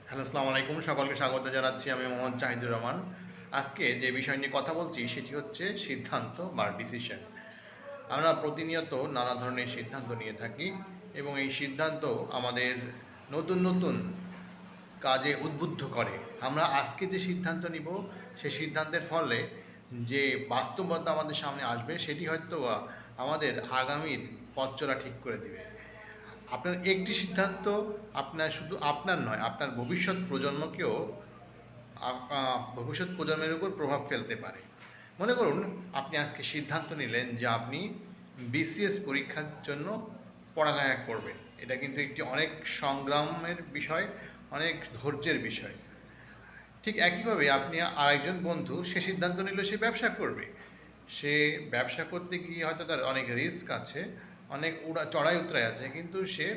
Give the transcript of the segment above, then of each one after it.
Hello, আসসালামু আলাইকুম। সকলকে স্বাগত জানাচ্ছি। আমি মোহাম্মদ জাহিদুর রহমান। আজকে যে বিষয় নিয়ে কথা বলছি সেটি হচ্ছে সিদ্ধান্ত বা ডিসিশন। আমরা প্রতিনিয়ত নানা ধরনের সিদ্ধান্ত নিয়ে থাকি এবং এই সিদ্ধান্ত আমাদের নতুন নতুন কাজে উদ্বুদ্ধ করে। আমরা আজকে যে সিদ্ধান্ত নিব সেই সিদ্ধান্তের ফলে যে বাস্তবতা আমাদের সামনে আসবে সেটি হয়তো আমাদের আগামীর পথ চলা ঠিক করে দিবে। আপনার একটি সিদ্ধান্ত আপনার শুধু আপনার নয়, আপনার ভবিষ্যৎ প্রজন্মকেও ভবিষ্যৎ প্রজন্মের উপর প্রভাব ফেলতে পারে। মনে করুন আপনি আজকে সিদ্ধান্ত নিলেন যে আপনি বিসিএস পরীক্ষার জন্য পড়ালেখা করবেন। এটা কিন্তু একটি অনেক সংগ্রামের বিষয়, অনেক ধৈর্যের বিষয়। ঠিক একইভাবে আপনি আরেকজন বন্ধু সে সিদ্ধান্ত নিল সে ব্যবসা করবে। সে ব্যবসা করতে গিয়ে হয়তো তার অনেক রিস্ক আছে, অনেক চড়াই উতরাই আছে, কিন্তু সে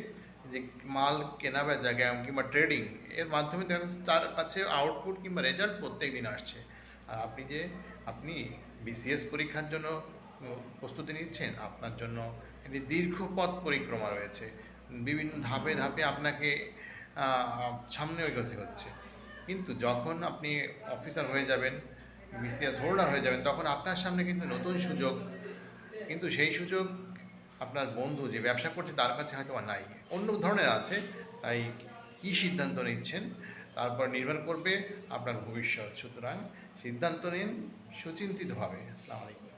যে মাল কেনা বেচা কিংবা ট্রেডিং এর মাধ্যমে দেখা যাচ্ছে তার কাছে আউটপুট কিংবা রেজাল্ট প্রত্যেক দিন আসছে। আর আপনি বিসিএস পরীক্ষার জন্য প্রস্তুতি নিচ্ছেন, আপনার জন্য একটি দীর্ঘ পথ পরিক্রমা রয়েছে। বিভিন্ন ধাপে ধাপে আপনাকে সামনে এগোতে হচ্ছে। কিন্তু যখন আপনি অফিসার হয়ে যাবেন, বিসিএস হোল্ডার হয়ে যাবেন, তখন আপনার সামনে কিন্তু নতুন সুযোগ, কিন্তু সেই সুযোগ আপনার বন্ধু যে ব্যবসা করছে তার কাছে হয়তো বা নাই, অন্য ধরনের আছে। তাই কী সিদ্ধান্ত নিচ্ছেন তারপর নির্ভর করবে আপনার ভবিষ্যৎ। সুতরাং সিদ্ধান্ত নিন সুচিন্তিতভাবে। আসসালামু আলাইকুম।